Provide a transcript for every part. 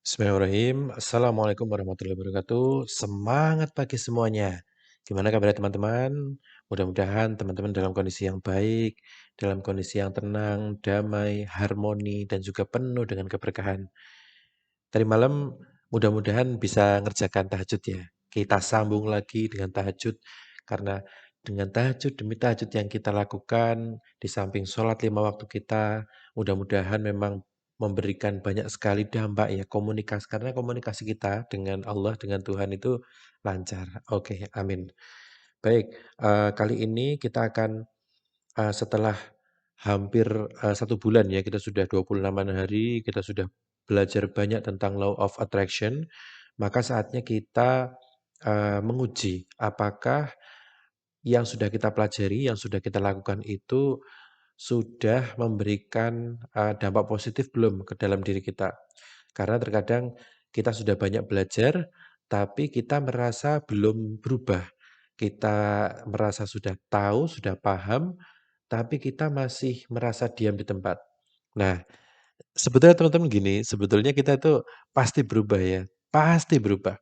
Bismillahirrahmanirrahim. Assalamualaikum warahmatullahi wabarakatuh. Semangat pagi semuanya. Gimana kabarnya teman-teman? Mudah-mudahan teman-teman dalam kondisi yang baik, dalam kondisi yang tenang, damai, harmoni, dan juga penuh dengan keberkahan. Tadi malam mudah-mudahan bisa ngerjakan tahajud ya. Kita sambung lagi dengan tahajud, karena dengan tahajud demi tahajud yang kita lakukan, di samping sholat 5 waktu kita, mudah-mudahan memang memberikan banyak sekali dampak ya komunikasi, karena komunikasi kita dengan Allah, dengan Tuhan itu lancar. Oke, amin. Baik, kali ini kita akan setelah hampir 1 bulan ya, kita sudah 26 hari, kita sudah belajar banyak tentang Law of Attraction, maka saatnya kita menguji apakah yang sudah kita pelajari, yang sudah kita lakukan itu sudah memberikan dampak positif belum ke dalam diri kita. Karena terkadang kita sudah banyak belajar, tapi kita merasa belum berubah. Kita merasa sudah tahu, sudah paham, tapi kita masih merasa diam di tempat. Nah, sebetulnya teman-teman gini, sebetulnya kita itu pasti berubah ya, pasti berubah.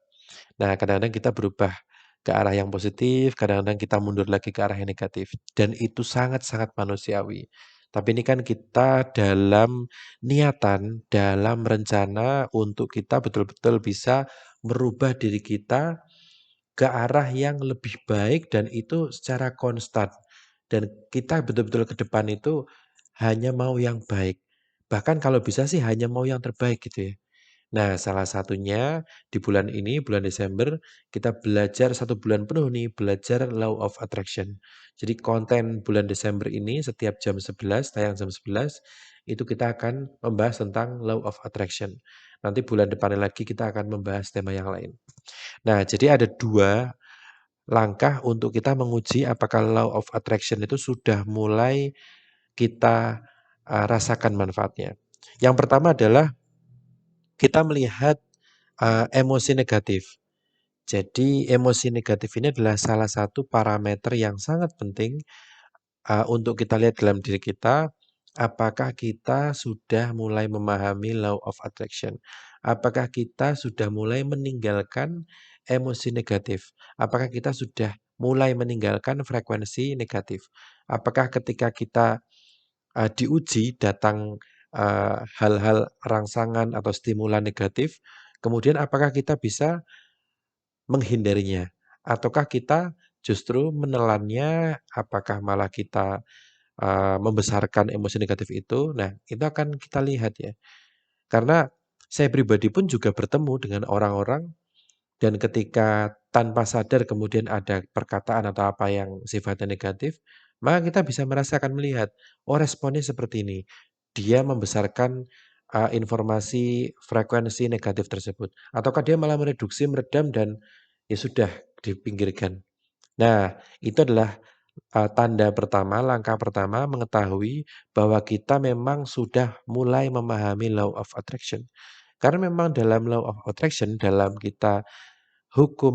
Nah, kadang-kadang kita berubah ke arah yang positif, kadang-kadang kita mundur lagi ke arah yang negatif, dan itu sangat-sangat manusiawi. Tapi ini kan kita dalam niatan, dalam rencana untuk kita betul-betul bisa merubah diri kita ke arah yang lebih baik dan itu secara konstan. Dan kita betul-betul ke depan itu hanya mau yang baik. Bahkan kalau bisa sih hanya mau yang terbaik gitu ya. Nah, salah satunya di bulan ini, bulan Desember, kita belajar 1 bulan penuh nih, belajar Law of Attraction. Jadi konten bulan Desember ini setiap jam 11, tayang jam 11, itu kita akan membahas tentang Law of Attraction. Nanti bulan depannya lagi kita akan membahas tema yang lain. Nah, jadi ada 2 langkah untuk kita menguji apakah Law of Attraction itu sudah mulai kita rasakan manfaatnya. Yang pertama adalah kita melihat emosi negatif. Jadi emosi negatif ini adalah salah satu parameter yang sangat penting untuk kita lihat dalam diri kita, apakah kita sudah mulai memahami Law of Attraction. Apakah kita sudah mulai meninggalkan emosi negatif. Apakah kita sudah mulai meninggalkan frekuensi negatif. Apakah ketika kita diuji datang hal-hal rangsangan atau stimulan negatif, kemudian apakah kita bisa menghindarinya? Ataukah kita justru menelannya, apakah malah kita membesarkan emosi negatif itu? Nah, itu akan kita lihat ya. Karena saya pribadi pun juga bertemu dengan orang-orang dan ketika tanpa sadar kemudian ada perkataan atau apa yang sifatnya negatif, maka kita bisa merasakan melihat, oh responnya seperti ini. Dia membesarkan informasi frekuensi negatif tersebut. Ataukah dia malah mereduksi, meredam dan ya sudah dipinggirkan. Nah, itu adalah tanda pertama, langkah pertama mengetahui bahwa kita memang sudah mulai memahami Law of Attraction. Karena memang dalam Law of Attraction, dalam kita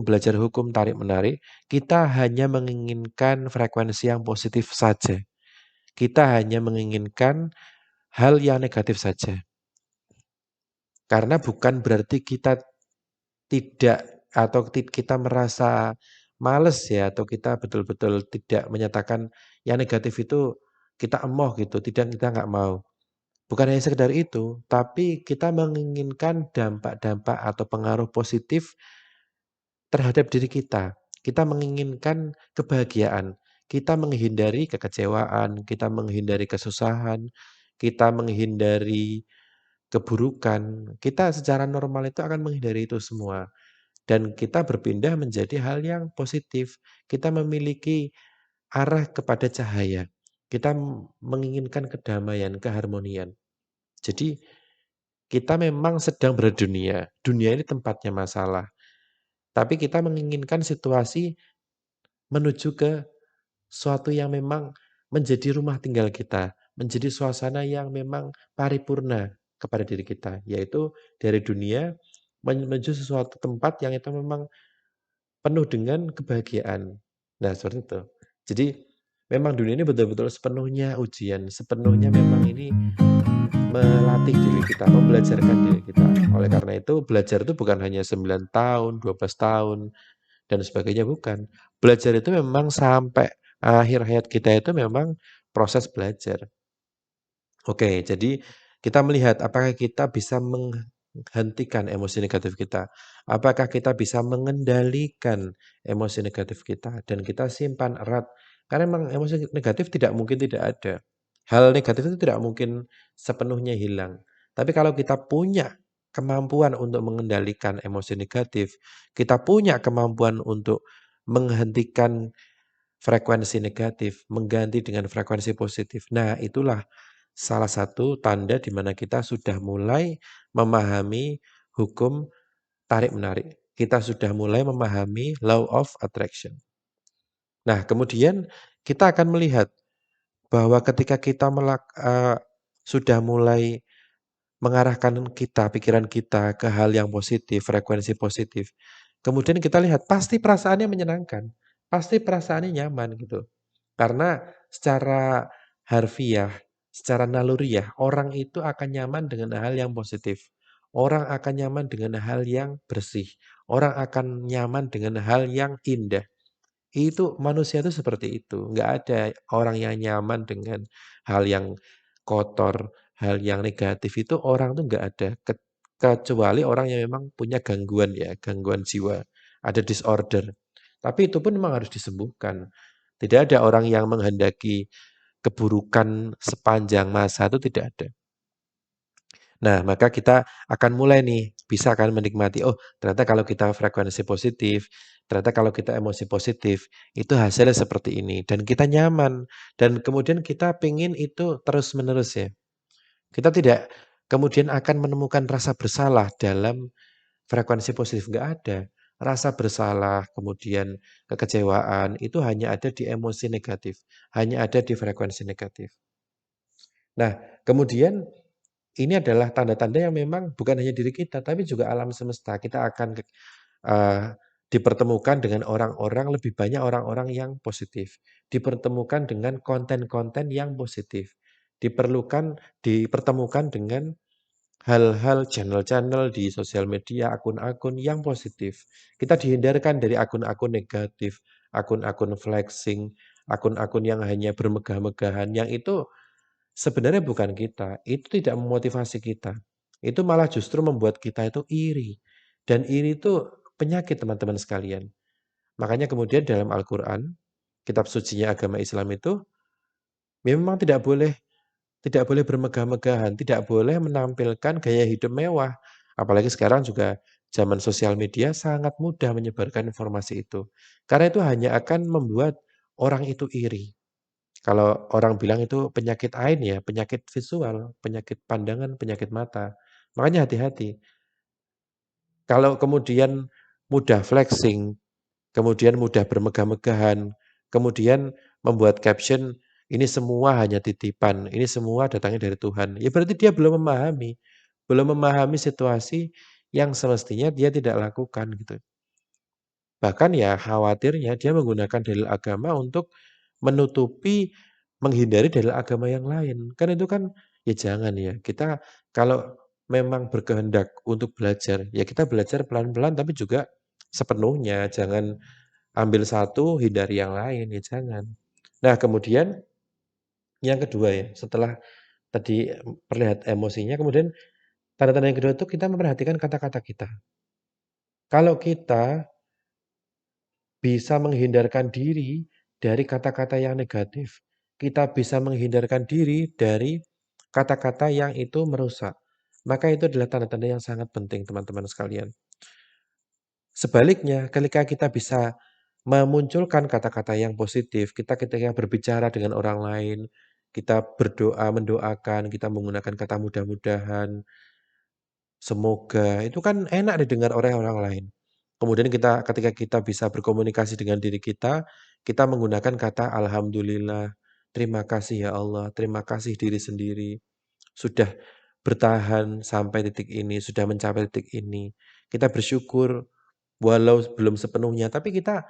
belajar hukum tarik-menarik, kita hanya menginginkan frekuensi yang positif saja. Kita hanya menginginkan hal yang negatif saja. Karena bukan berarti kita tidak atau kita merasa males ya, atau kita betul-betul tidak menyatakan yang negatif itu kita emoh gitu, tidak, kita nggak mau. Bukan hanya sekedar itu, tapi kita menginginkan dampak-dampak atau pengaruh positif terhadap diri kita. Kita menginginkan kebahagiaan, kita menghindari kekecewaan, kita menghindari kesusahan, kita menghindari keburukan. Kita secara normal itu akan menghindari itu semua. Dan kita berpindah menjadi hal yang positif. Kita memiliki arah kepada cahaya. Kita menginginkan kedamaian, keharmonian. Jadi kita memang sedang berdunia. Dunia ini tempatnya masalah. Tapi kita menginginkan situasi menuju ke suatu yang memang menjadi rumah tinggal kita, menjadi suasana yang memang paripurna kepada diri kita, yaitu dari dunia menuju sesuatu tempat yang itu memang penuh dengan kebahagiaan. Nah, seperti itu. Jadi Memang dunia ini betul-betul sepenuhnya ujian, sepenuhnya memang ini melatih diri kita, membelajarkan diri kita. Oleh karena itu, belajar itu bukan hanya 9 tahun, 12 tahun, dan sebagainya, bukan. Belajar itu memang sampai akhir hayat kita itu memang proses belajar. Oke, jadi kita melihat apakah kita bisa menghentikan emosi negatif kita. Apakah kita bisa mengendalikan emosi negatif kita dan kita simpan erat. Karena memang emosi negatif tidak mungkin tidak ada. Hal negatif itu tidak mungkin sepenuhnya hilang. Tapi kalau kita punya kemampuan untuk mengendalikan emosi negatif, kita punya kemampuan untuk menghentikan frekuensi negatif, mengganti dengan frekuensi positif. Nah, itulah salah satu tanda di mana kita sudah mulai memahami hukum tarik-menarik. Kita sudah mulai memahami law of attraction. Nah, kemudian kita akan melihat bahwa ketika kita sudah mulai mengarahkan kita, pikiran kita ke hal yang positif, frekuensi positif. Kemudian kita lihat pasti perasaannya menyenangkan, pasti perasaannya nyaman gitu. Karena secara harfiah, secara naluriah, orang itu akan nyaman dengan hal yang positif. Orang akan nyaman dengan hal yang bersih. Orang akan nyaman dengan hal yang indah. Itu manusia itu seperti itu. Nggak ada orang yang nyaman dengan hal yang kotor, hal yang negatif itu orang tuh nggak ada. Kecuali orang yang memang punya gangguan ya, gangguan jiwa, ada disorder. Tapi itu pun memang harus disembuhkan. Tidak ada orang yang menghendaki keburukan sepanjang masa itu tidak ada. Nah, maka kita akan mulai nih, bisa kan menikmati, oh ternyata kalau kita frekuensi positif, ternyata kalau kita emosi positif, itu hasilnya seperti ini. Dan kita nyaman. Dan kemudian kita pingin itu terus-menerus ya. Kita tidak kemudian akan menemukan rasa bersalah dalam frekuensi positif. Nggak ada. Rasa bersalah, kemudian kekecewaan, itu hanya ada di emosi negatif. Hanya ada di frekuensi negatif. Nah, kemudian ini adalah tanda-tanda yang memang bukan hanya diri kita, tapi juga alam semesta. Kita akan dipertemukan dengan orang-orang, lebih banyak orang-orang yang positif. Dipertemukan dengan konten-konten yang positif. Dipertemukan dengan hal-hal channel-channel di sosial media, akun-akun yang positif. Kita dihindarkan dari akun-akun negatif, akun-akun flexing, akun-akun yang hanya bermegah-megahan, yang itu sebenarnya bukan kita, itu tidak memotivasi kita. Itu malah justru membuat kita itu iri. Dan iri itu penyakit teman-teman sekalian. Makanya kemudian dalam Al-Quran, kitab sucinya agama Islam itu, memang tidak boleh bermegah-megahan, tidak boleh menampilkan gaya hidup mewah. Apalagi sekarang juga zaman sosial media sangat mudah menyebarkan informasi itu. Karena itu hanya akan membuat orang itu iri. Kalau orang bilang itu penyakit ain ya, penyakit visual, penyakit pandangan, penyakit mata. Makanya hati-hati. Kalau kemudian mudah flexing, kemudian mudah bermegah-megahan, kemudian membuat caption, ini semua hanya titipan, ini semua datangnya dari Tuhan. Ya berarti dia belum memahami situasi yang semestinya dia tidak lakukan gitu. Bahkan ya khawatirnya dia menggunakan dalil agama untuk menutupi, menghindari dalil agama yang lain. Kan itu kan ya jangan ya. Kita kalau memang berkehendak untuk belajar, ya kita belajar pelan-pelan tapi juga sepenuhnya. Jangan ambil satu, hindari yang lain, ya jangan. Nah kemudian yang kedua ya, setelah tadi perlihat emosinya, kemudian tanda-tanda yang kedua itu kita memperhatikan kata-kata kita. Kalau kita bisa menghindarkan diri dari kata-kata yang negatif. Kita bisa menghindarkan diri dari kata-kata yang itu merusak. Maka itu adalah tanda-tanda yang sangat penting teman-teman sekalian. Sebaliknya, ketika kita bisa memunculkan kata-kata yang positif, kita ketika berbicara dengan orang lain, kita berdoa, mendoakan, kita menggunakan kata mudah-mudahan, semoga, itu kan enak didengar oleh orang lain. Kemudian ketika kita bisa berkomunikasi dengan diri kita menggunakan kata alhamdulillah, terima kasih ya Allah, terima kasih diri sendiri, sudah bertahan sampai titik ini, sudah mencapai titik ini. Kita bersyukur walau belum sepenuhnya, tapi kita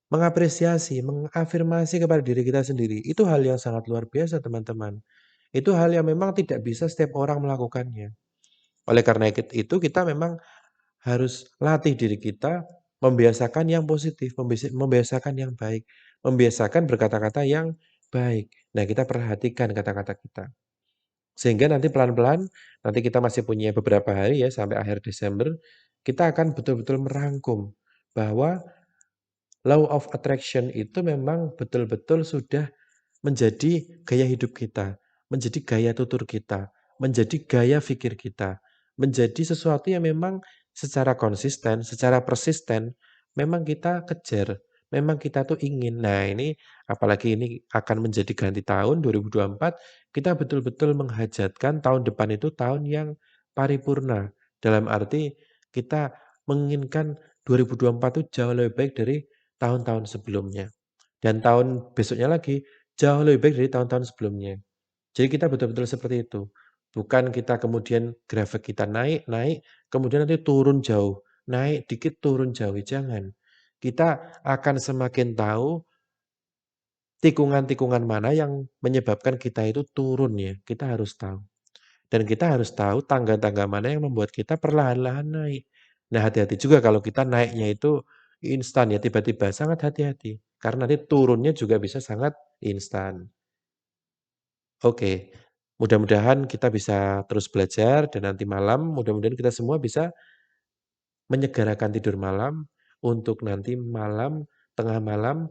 mengapresiasi, mengafirmasi kepada diri kita sendiri. Itu hal yang sangat luar biasa, teman-teman. Itu hal yang memang tidak bisa setiap orang melakukannya. Oleh karena itu kita memang harus latih diri kita membiasakan yang positif, membiasakan yang baik, membiasakan berkata-kata yang baik. Nah, kita perhatikan kata-kata kita. Sehingga nanti pelan-pelan, nanti kita masih punya beberapa hari ya sampai akhir Desember, kita akan betul-betul merangkum bahwa law of attraction itu memang betul-betul sudah menjadi gaya hidup kita, menjadi gaya tutur kita, menjadi gaya pikir kita, menjadi sesuatu yang memang secara konsisten, secara persisten, memang kita kejar, memang kita tuh ingin. Nah ini, apalagi ini akan menjadi ganti tahun 2024, kita betul-betul menghajatkan tahun depan itu tahun yang paripurna. Dalam arti kita menginginkan 2024 itu jauh lebih baik dari tahun-tahun sebelumnya. Dan tahun besoknya lagi jauh lebih baik dari tahun-tahun sebelumnya. Jadi kita betul-betul seperti itu. Bukan kita kemudian grafik kita naik, naik, kemudian nanti turun jauh. Naik dikit, turun jauh. Jangan. Kita akan semakin tahu tikungan-tikungan mana yang menyebabkan kita itu turun ya. Kita harus tahu. Dan kita harus tahu tangga-tangga mana yang membuat kita perlahan-lahan naik. Nah, hati-hati juga kalau kita naiknya itu instan ya, tiba-tiba. Sangat hati-hati. Karena nanti turunnya juga bisa sangat instan. Oke, mudah-mudahan kita bisa terus belajar dan nanti malam mudah-mudahan kita semua bisa menyegarakan tidur malam untuk nanti malam, tengah malam,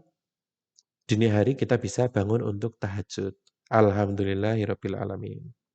dini hari kita bisa bangun untuk tahajud. Alhamdulillahirabbil alamin.